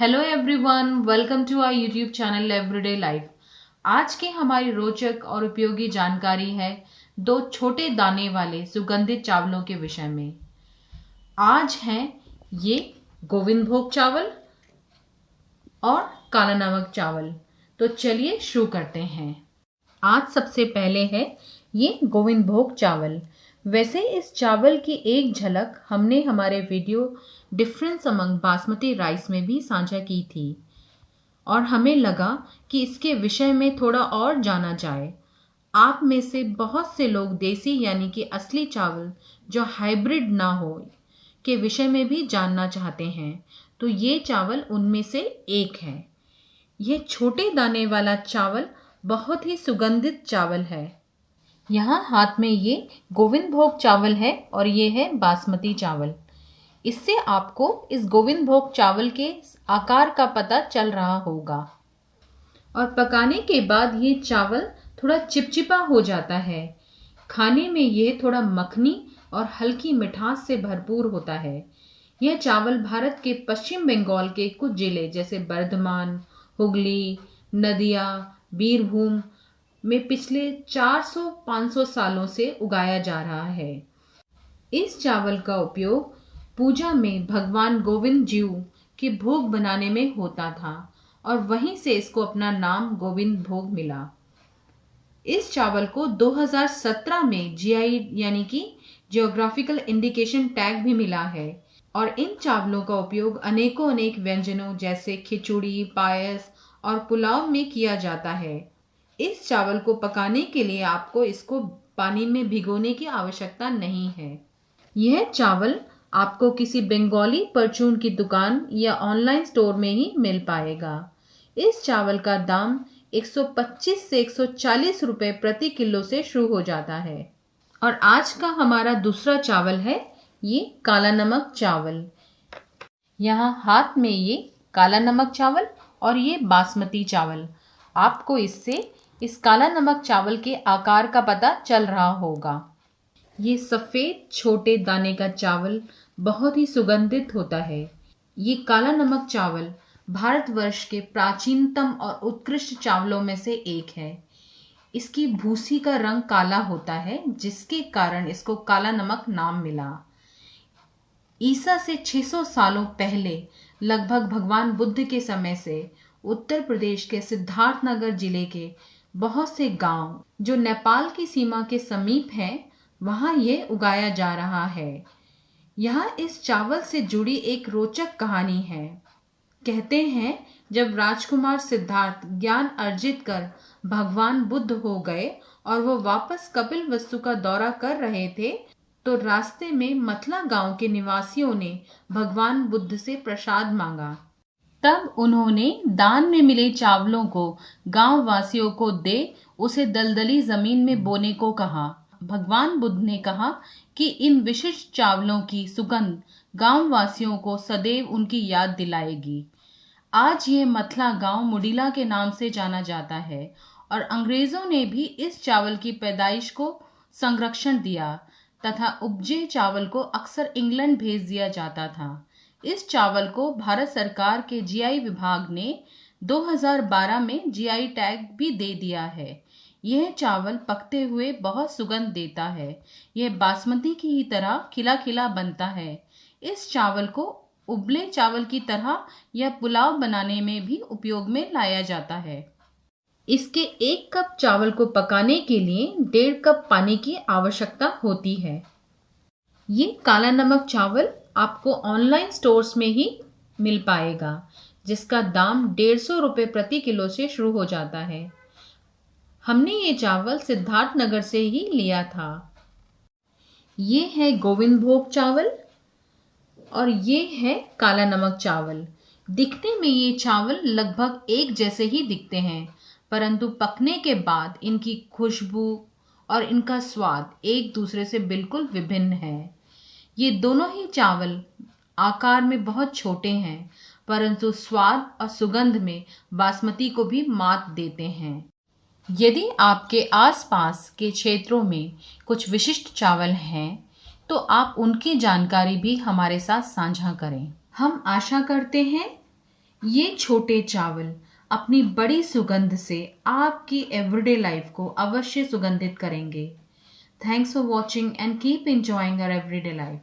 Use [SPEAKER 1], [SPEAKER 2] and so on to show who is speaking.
[SPEAKER 1] Hello everyone, welcome to our YouTube channel everyday life. आज की हमारी रोचक और उपयोगी जानकारी है दो छोटे दाने वाले सुगंधित चावलों के विषय में। आज हैं ये गोविंद भोग चावल और काला नमक चावल। तो चलिए शुरू करते हैं। आज सबसे पहले है ये गोविंद भोग चावल। वैसे इस चावल की एक झलक हमने हमारे video difference among basmati rice में भी साझा की थी और हमें लगा कि इसके विषय में थोड़ा और जाना जाए। आप में से बहुत से लोग देसी यानी कि असली चावल जो हाइब्रिड ना हो के विषय में भी जानना चाहते हैं, तो ये चावल उनमें से एक है। यह छोटे दाने वाला चावल बहुत ही सुगंधित चावल है। यहाँ हाथ में ये गोविंद भोग चावल है और ये है बासमती चावल। इससे आपको इस गोविंद भोग चावल के आकार का पता चल रहा होगा। और पकाने के बाद ये चावल थोड़ा चिपचिपा हो जाता है। खाने में ये थोड़ा मखनी और हल्की मिठास से भरपूर होता है। यह चावल भारत के पश्चिम बंगाल के कुछ जिले जैसे बर्धमान, हुगली, नदिया, बीरभूम में पिछले 400-500 सालों से उगाया जा रहा है। इस चावल का उपयोग पूजा में भगवान गोविंद जीव के भोग बनाने में होता था और वहीं से इसको अपना नाम गोविंद भोग मिला। इस चावल को 2017 में जीआई यानी कि जियोग्राफिकल इंडिकेशन टैग भी मिला है और इन चावलों का उपयोग अनेक व्यंजनों जैसे खिचड़ी, पायस और पुलाव में किया जाता है। इस चावल को पकाने के लिए आपको इसको पानी में भिगोने की आवश्यकता नहीं है। यह चावल आपको किसी बंगाली परचून की दुकान या ऑनलाइन स्टोर में ही मिल पाएगा। इस चावल का दाम 125 से 140 रुपए प्रति किलो से शुरू हो जाता है। और आज का हमारा दूसरा चावल है ये काला नमक चावल। यहाँ हाथ में ये काला नमक चावल और ये बासमती चावल। आपको इससे इस काला नमक चावल के आकार का पता चल रहा होगा। ये सफेद छोटे दाने का चावल बहुत ही सुगंधित होता है। ये काला नमक चावल भारतवर्ष के प्राचीनतम और उत्कृष्ट चावलों में से एक है। इसकी भूसी का रंग काला होता है, जिसके कारण इसको काला नमक नाम मिला। ईसा से 600 सालों पहले लगभग भगवान बुद्ध के समय से उत्तर प्रदेश के सिद्धार्थनगर जिले के बहुत से गांव जो नेपाल की सीमा के समीप हैं, वहां ये उगाया जा रहा है। यहाँ इस चावल से जुड़ी एक रोचक कहानी है। कहते हैं जब राजकुमार सिद्धार्थ ज्ञान अर्जित कर भगवान बुद्ध हो गए और वो वापस कपिलवस्तु का दौरा कर रहे थे, तो रास्ते में मथला गांव के निवासियों ने भगवान बुद्ध से प्रसाद मांगा। तब उन्होंने दान में मिले चावलों को गांव वासियों को दे उसे दलदली जमीन में बोने को कहा। भगवान बुद्ध ने कहा कि इन विशिष्ट चावलों की सुगंध गांव वासियों को सदैव उनकी याद दिलाएगी। आज यह मथला गांव मुडीला के नाम से जाना जाता है और अंग्रेजों ने भी इस चावल की पैदाइश को संरक्षण दिया तथा उपजे चावल को अक्सर इंग्लैंड भेज दिया जाता था। इस चावल को भारत सरकार के जीआई विभाग ने 2012 में जीआई टैग भी दे दिया है। यह चावल पकते हुए बहुत सुगंध देता है। यह बासमती की ही तरह खिला खिला बनता है। इस चावल को उबले चावल की तरह या पुलाव बनाने में भी उपयोग में लाया जाता है। इसके 1 कप चावल को पकाने के लिए 1.5 कप पानी की आवश्यकता होती है। ये काला नमक चावल आपको ऑनलाइन स्टोर्स में ही मिल पाएगा, जिसका दाम 150 रुपए प्रति किलो से शुरू हो जाता है। हमने ये चावल सिद्धार्थनगर से ही लिया था। ये है गोविंद भोग चावल और ये है काला नमक चावल। दिखने में ये चावल लगभग एक जैसे ही दिखते हैं, परंतु पकने के बाद इनकी खुशबू और इनका स्वाद एक दूसरे से बिल्कुल विभिन्न है। ये दोनों ही चावल आकार में बहुत छोटे हैं, परंतु स्वाद और सुगंध में बासमती को भी मात देते हैं। यदि आपके आसपास के क्षेत्रों में कुछ विशिष्ट चावल हैं, तो आप उनकी जानकारी भी हमारे साथ साझा करें। हम आशा करते हैं ये छोटे चावल अपनी बड़ी सुगंध से आपकी एवरीडे लाइफ को अवश्य सुगंधित करेंगे। Thanks for watching and keep enjoying our everyday life.